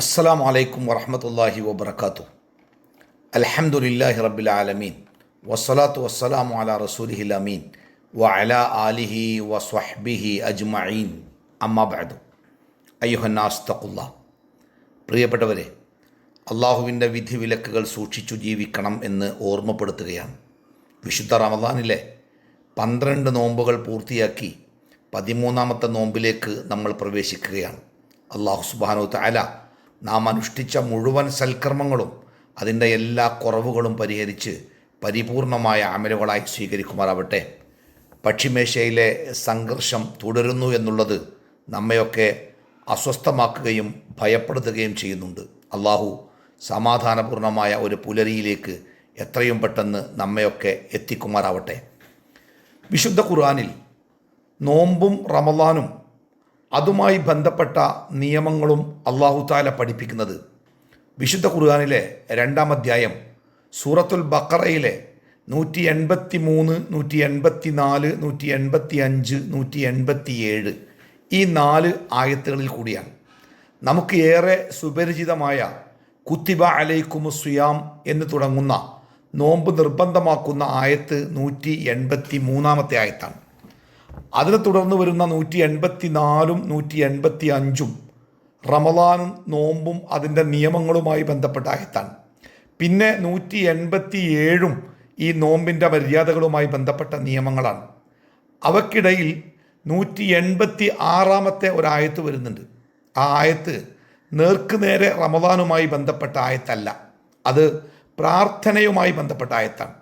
അസ്സലാമു അലൈക്കും വറഹ്മത്തുള്ളാഹി വബറകാതുഹു. അൽഹംദുലില്ലാഹി റബ്ബിൽ ആലമീൻ വസ്സലാത്തു വസ്സലാമു അലാ റസൂലിഹിൽ അമീൻ വഅലാ ആലിഹി വസ്വഹ്ബിഹി അജ്മഈൻ. അമ്മാ ബഅദു. അയ്യുഹന്നാസ് തഖുല്ലാഹ്. പ്രിയപ്പെട്ടവരെ, അള്ളാഹുവിൻ്റെ വിധിവിലക്കുകൾ സൂക്ഷിച്ചു ജീവിക്കണം എന്ന് ഓർമ്മപ്പെടുത്തുകയാണ്. വിശുദ്ധ റമദാനിലെ 12 നോമ്പുകൾ പൂർത്തിയാക്കി 13ാമത്തെ നോമ്പിലേക്ക് നമ്മൾ പ്രവേശിക്കുകയാണ്. അള്ളാഹു സുബ്ഹാനഹു തആല നാം അനുഷ്ഠിച്ച മുഴുവൻ സൽക്കർമ്മങ്ങളും അതിൻ്റെ എല്ലാ കുറവുകളും പരിഹരിച്ച് പരിപൂർണമായ അമലുകളായി സ്വീകരിക്കുമാറാവട്ടെ. പക്ഷിമേശയിലെ സംഘർഷം തുടരുന്നു എന്നുള്ളത് നമ്മയൊക്കെ അസ്വസ്ഥമാക്കുകയും ഭയപ്പെടുത്തുകയും ചെയ്യുന്നുണ്ട്. അള്ളാഹു സമാധാനപൂർണമായ ഒരു പുലരിയിലേക്ക് എത്രയും പെട്ടെന്ന് നമ്മയൊക്കെ എത്തിക്കുമാറാവട്ടെ. വിശുദ്ധ ഖുർആനിൽ നോമ്പും റമദാനും അതുമായി ബന്ധപ്പെട്ട നിയമങ്ങളും അല്ലാഹു തആല പഠിപ്പിക്കുന്നത് വിശുദ്ധ ഖുർആനിലെ 2-ാം അധ്യായം സൂറത്തുൽ ബഖറയിലെ 183, 184, 185, 187 ഈ 4 ആയത്തുകളിൽ കൂടിയാണ്. നമുക്ക് ഏറെ സുപരിചിതമായ കുത്തിബ അലൈക്കുമുസ് സിയാം എന്ന് തുടങ്ങുന്ന നോമ്പ് നിർബന്ധമാക്കുന്ന ആയത്ത് 183-ാമത്തെ ആയത്താണ്. അതിനെ തുടർന്ന് വരുന്ന 184-ഉം 185-ഉം റമദാനും നോമ്പും അതിൻ്റെ നിയമങ്ങളുമായി ബന്ധപ്പെട്ട ആയത്താണ്. പിന്നെ 187-ഉം ഈ നോമ്പിൻ്റെ മര്യാദകളുമായി ബന്ധപ്പെട്ട നിയമങ്ങളാണ്. അവയ്ക്കിടയിൽ 186-ാമത്തെ ഒരായത്ത് വരുന്നുണ്ട്. ആ ആയത്ത് നേർക്കുനേരെ റമദാനുമായി ബന്ധപ്പെട്ട ആയത്തല്ല, അത് പ്രാർത്ഥനയുമായി ബന്ധപ്പെട്ട ആയത്താണ്.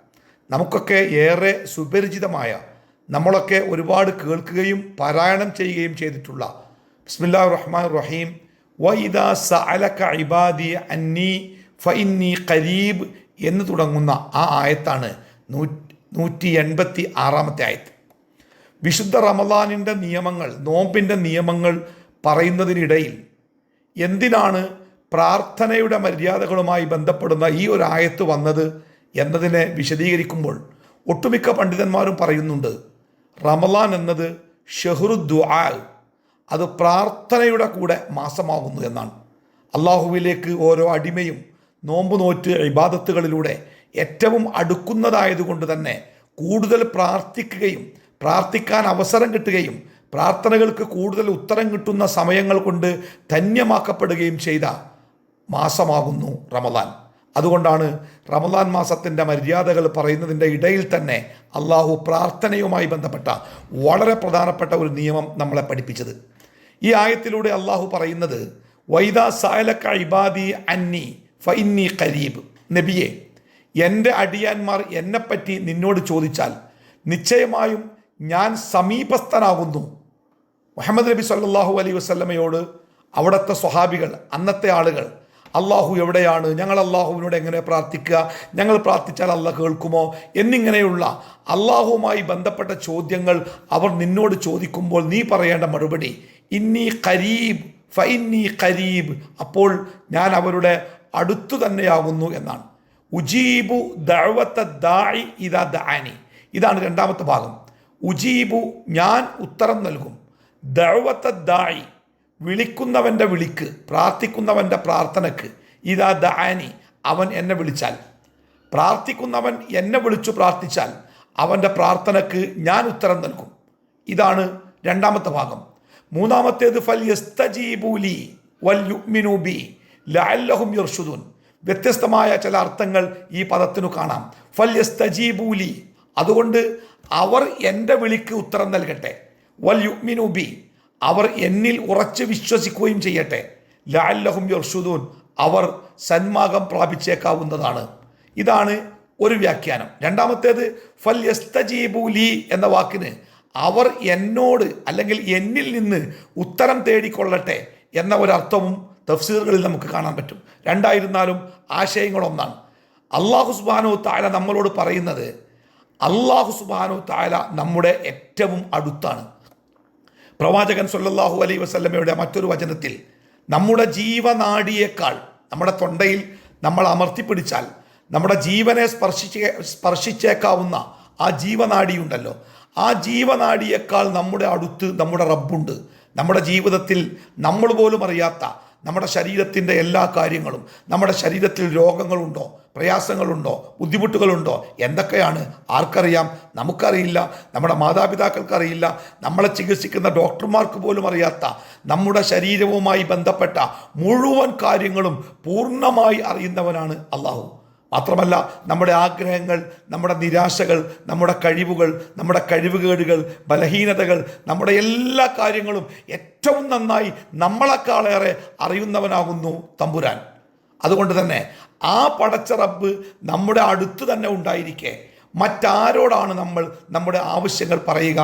നമുക്കൊക്കെ ഏറെ സുപരിചിതമായ, നമ്മളൊക്കെ ഒരുപാട് കേൾക്കുകയും പാരായണം ചെയ്യുകയും ചെയ്തിട്ടുള്ള ബിസ്മില്ലാഹിർ റഹ്മാനിർ റഹീം വഇദാ സഅലക ഇബാദി അന്നി ഫഇന്നി ഖരീബ് എന്ന് തുടങ്ങുന്ന ആ ആയത്താണ് 186-ാമത്തെ ആയത്ത്. വിശുദ്ധ റമദാനിൻ്റെ നിയമങ്ങൾ, നോമ്പിൻ്റെ നിയമങ്ങൾ പറയുന്നതിനിടയിൽ എന്തിനാണ് പ്രാർത്ഥനയുടെ മര്യാദകളുമായി ബന്ധപ്പെടുന്ന ഈ ഒരു ആയത്ത് വന്നത് എന്നതിനെ വിശദീകരിക്കുമ്പോൾ ഒട്ടുമിക്ക പണ്ഡിതന്മാരും പറയുന്നുണ്ട്, റമദാൻ എന്നത് ഷഹ്റു ദുആ, അത് പ്രാർത്ഥനയുടെ കൂടെ മാസമാകുന്നു എന്നാണ്. അള്ളാഹുവിലേക്ക് ഓരോ അടിമയും നോമ്പ് നോറ്റ് ഇബാദത്തുകളിലൂടെ ഏറ്റവും അടുക്കുന്നതായതുകൊണ്ട് തന്നെ കൂടുതൽ പ്രാർത്ഥിക്കുകയും പ്രാർത്ഥിക്കാൻ അവസരം കിട്ടുകയും പ്രാർത്ഥനകൾക്ക് കൂടുതൽ ഉത്തരം കിട്ടുന്ന സമയങ്ങൾ കൊണ്ട് ധന്യമാക്കപ്പെടുകയും ചെയ്ത മാസമാകുന്നു റമദാൻ. അതുകൊണ്ടാണ് റമദാൻ മാസത്തിൻ്റെ മര്യാദകൾ പറയുന്നതിൻ്റെ ഇടയിൽ തന്നെ അള്ളാഹു പ്രാർത്ഥനയുമായി ബന്ധപ്പെട്ട വളരെ പ്രധാനപ്പെട്ട ഒരു നിയമം നമ്മളെ പഠിപ്പിച്ചത്. ഈ ആയത്തിലൂടെ അള്ളാഹു പറയുന്നത് വൈദാ സഅലക ഇബാദി അന്നി ഫഇന്നി ഖരീബ്. നബിയെ, എൻ്റെ അടിയാന്മാർ എന്നെപ്പറ്റി നിന്നോട് ചോദിച്ചാൽ നിശ്ചയമായും ഞാൻ സമീപസ്ഥനാകുന്നു. മുഹമ്മദ് നബി സല്ലല്ലാഹു അലൈഹി വസല്ലമയോട് അവിടുത്തെ സ്വഹാബികൾ, അന്നത്തെ ആളുകൾ, അള്ളാഹു എവിടെയാണ്, ഞങ്ങൾ അള്ളാഹുവിനോട് എങ്ങനെ പ്രാർത്ഥിക്കുക, ഞങ്ങൾ പ്രാർത്ഥിച്ചാൽ അള്ളാഹ് കേൾക്കുമോ എന്നിങ്ങനെയുള്ള അള്ളാഹുവുമായി ബന്ധപ്പെട്ട ചോദ്യങ്ങൾ അവർ നിന്നോട് ചോദിക്കുമ്പോൾ നീ പറയേണ്ട മറുപടി ഇന്നി ഖരീബ് ഫഇന്നി ഖരീബ്, അപ്പോൾ ഞാൻ അവരുടെ അടുത്തു തന്നെയാകുന്നു എന്നാണ്. ഉജീബു ദഅവത ദാഇ ഇദാ ദഅനി, ഇതാണ് 2ാമത്തെ ഭാഗം. ഉജീബു, ഞാൻ ഉത്തരം നൽകും. ദഅവത ദാഇ, വിളിക്കുന്നവൻ്റെ വിളിക്ക്, പ്രാർത്ഥിക്കുന്നവൻ്റെ പ്രാർത്ഥനയ്ക്ക്. ഇദാ ദഅനി, അവൻ എന്നെ വിളിച്ചാൽ. പ്രാർത്ഥിക്കുന്നവൻ എന്നെ വിളിച്ചു പ്രാർത്ഥിച്ചാൽ അവൻ്റെ പ്രാർത്ഥനയ്ക്ക് ഞാൻ ഉത്തരം നൽകും. ഇതാണ് 2ാമത്തെ ഭാഗം. 3ാമത്തേത് ഫൽയസ്തജീബു ലി വൽയുഅ്മിനു ബി ലഅല്ലഹും യർഷുദൂൻ. വ്യത്യസ്തമായ ചില അർത്ഥങ്ങൾ ഈ പദത്തിനു കാണാം. ഫൽയസ്തജീബു ലി, അതുകൊണ്ട് അവർ എൻ്റെ വിളിക്ക് ഉത്തരം നൽകട്ടെ. വൽയുഅ്മിനു ബി, അവർ എന്നിൽ ഉറച്ച് വിശ്വസിക്കുകയും ചെയ്യട്ടെ. ലഅല്ലഹും യർഷുദൂൻ, അവർ സന്മാർഗം പ്രാപിച്ചേക്കാവുന്നതാണ്. ഇതാണ് ഒരു വ്യാഖ്യാനം. 2ാമത്തേത് ഫൽയസ്തജീബു ലി എന്ന വാക്കിന് അവർ എന്നോട് അല്ലെങ്കിൽ എന്നിൽ നിന്ന് ഉത്തരം തേടിക്കൊള്ളട്ടെ എന്ന ഒരർത്ഥവും തഫ്സീറുകളിൽ നമുക്ക് കാണാൻ പറ്റും. രണ്ടായിരുന്നാലും ആശയങ്ങളൊന്നാണ്. അല്ലാഹു സുബ്ഹാനഹു തആല നമ്മളോട് പറയുന്നത്, അല്ലാഹു സുബ്ഹാനഹു തആല നമ്മുടെ ഏറ്റവും അടുത്താണ്. പ്രവാചകൻ സല്ലല്ലാഹു അലൈഹി വസല്ലമയുടെ മറ്റൊരു വചനത്തിൽ നമ്മുടെ ജീവനാഡിയേക്കാൾ, നമ്മുടെ തൊണ്ടയിൽ നമ്മൾ അമർത്തിപ്പിടിച്ചാൽ നമ്മുടെ ജീവനെ സ്പർശിച്ചേക്കാവുന്ന ആ ജീവനാഡിയുണ്ടല്ലോ, ആ ജീവനാഡിയേക്കാൾ നമ്മുടെ അടുത്ത് നമ്മുടെ റബ്ബുണ്ട്. നമ്മുടെ ജീവിതത്തിൽ നമ്മൾ പോലും അറിയാത്ത നമ്മുടെ ശരീരത്തിൻ്റെ എല്ലാ കാര്യങ്ങളും, നമ്മുടെ ശരീരത്തിൽ രോഗങ്ങളുണ്ടോ, പ്രയാസങ്ങളുണ്ടോ, ബുദ്ധിമുട്ടുകളുണ്ടോ, എന്തൊക്കെയാണ് ആർക്കറിയാം? നമുക്കറിയില്ല, നമ്മുടെ മാതാപിതാക്കൾക്കറിയില്ല, നമ്മളെ ചികിത്സിക്കുന്ന ഡോക്ടർമാർക്ക് പോലും അറിയാത്ത നമ്മുടെ ശരീരവുമായി ബന്ധപ്പെട്ട മുഴുവൻ കാര്യങ്ങളും പൂർണ്ണമായി അറിയുന്നവനാണ് അള്ളാഹു. മാത്രമല്ല, നമ്മുടെ ആഗ്രഹങ്ങൾ, നമ്മുടെ നിരാശകൾ, നമ്മുടെ കഴിവുകൾ, നമ്മുടെ കഴിവുകേടുകൾ, ബലഹീനതകൾ, നമ്മുടെ എല്ലാ കാര്യങ്ങളും ഏറ്റവും നന്നായി നമ്മളെക്കാളേറെ അറിയുന്നവനാകുന്നു തമ്പുരാൻ. അതുകൊണ്ട് തന്നെ ആ പടച്ച റബ്ബ് നമ്മുടെ അടുത്ത് തന്നെ ഉണ്ടായിരിക്കെ മറ്റാരോടാണ് നമ്മൾ നമ്മുടെ ആവശ്യങ്ങൾ പറയുക?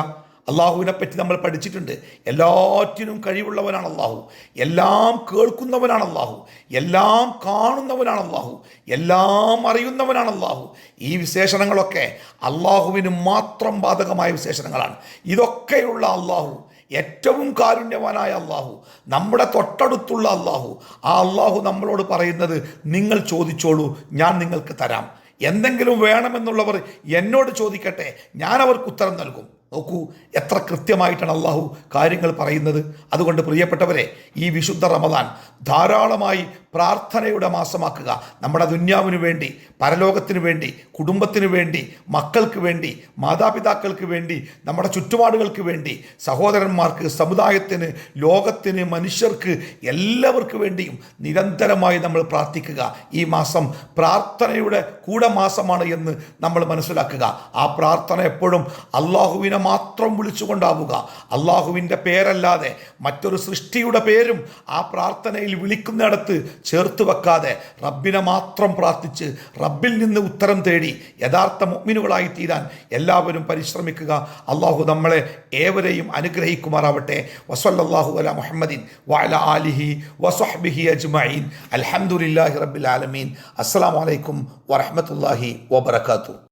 അള്ളാഹുവിനെ പറ്റി നമ്മൾ പഠിച്ചിട്ടുണ്ട്. എല്ലാറ്റിനും കഴിവുള്ളവനാണ് അള്ളാഹു, എല്ലാം കേൾക്കുന്നവനാണ് അള്ളാഹു, എല്ലാം കാണുന്നവനാണ് അള്ളാഹു, എല്ലാം അറിയുന്നവനാണ് അള്ളാഹു. ഈ വിശേഷണങ്ങളൊക്കെ അള്ളാഹുവിന് മാത്രം ബാധകമായ വിശേഷണങ്ങളാണ്. ഇതൊക്കെയുള്ള അള്ളാഹു, ഏറ്റവും കാരുണ്യവാനായ അള്ളാഹു, നമ്മുടെ തൊട്ടടുത്തുള്ള അള്ളാഹു, ആ അള്ളാഹു നമ്മളോട് പറയുന്നത്, നിങ്ങൾ ചോദിച്ചോളൂ, ഞാൻ നിങ്ങൾക്ക് തരാം. എന്തെങ്കിലും വേണമെന്നുള്ളവർ എന്നോട് ചോദിക്കട്ടെ, ഞാൻ അവർക്ക് ഉത്തരം നൽകും. നോക്കൂ എത്ര കൃത്യമായിട്ടാണ് അള്ളാഹു കാര്യങ്ങൾ പറയുന്നത്. അതുകൊണ്ട് പ്രിയപ്പെട്ടവരെ, ഈ വിശുദ്ധ റമദാൻ ധാരാളമായി പ്രാർത്ഥനയുടെ മാസമാക്കുക. നമ്മുടെ ദുന്യാവിന് വേണ്ടി, പരലോകത്തിന് വേണ്ടി, കുടുംബത്തിന് വേണ്ടി, മക്കൾക്ക് വേണ്ടി, മാതാപിതാക്കൾക്ക് വേണ്ടി, നമ്മുടെ ചുറ്റുപാടുകൾക്ക് വേണ്ടി, സഹോദരന്മാർക്ക്, സമുദായത്തിന്, ലോകത്തിന്, മനുഷ്യർക്ക് എല്ലാവർക്കും വേണ്ടിയും നിരന്തരമായി നമ്മൾ പ്രാർത്ഥിക്കുക. ഈ മാസം പ്രാർത്ഥനയുടെ കൂടെ മാസമാണ് എന്ന് നമ്മൾ മനസ്സിലാക്കുക. ആ പ്രാർത്ഥന എപ്പോഴും അള്ളാഹുവിനെ മാത്രം വിളിച്ചുകൊണ്ടാവുക. അള്ളാഹുവിൻ്റെ പേരല്ലാതെ മറ്റൊരു സൃഷ്ടിയുടെ പേരും ആ പ്രാർത്ഥനയിൽ വിളിക്കുന്നിടത്ത് ചേർത്ത് വെക്കാതെ റബ്ബിനെ മാത്രം പ്രാർത്ഥിച്ച് റബ്ബിൽ നിന്ന് ഉത്തരം തേടി യഥാർത്ഥ മുഅ്മിനുകളായി തീരാൻ എല്ലാവരും പരിശ്രമിക്കുക. അള്ളാഹു നമ്മളെ ഏവരെയും അനുഗ്രഹിക്കുമാറാവട്ടെ. വസല്ലല്ലാഹു അലാ മുഹമ്മദിൻ വഅലാ ആലിഹി വസഹ്ബിഹി അജ്മഈൻ. അൽഹംദുലില്ലാഹി റബ്ബിൽ ആലമീൻ. അസ്സലാമു അലൈക്കും വറഹ്മത്തുള്ളാഹി വബറകാതുഹു.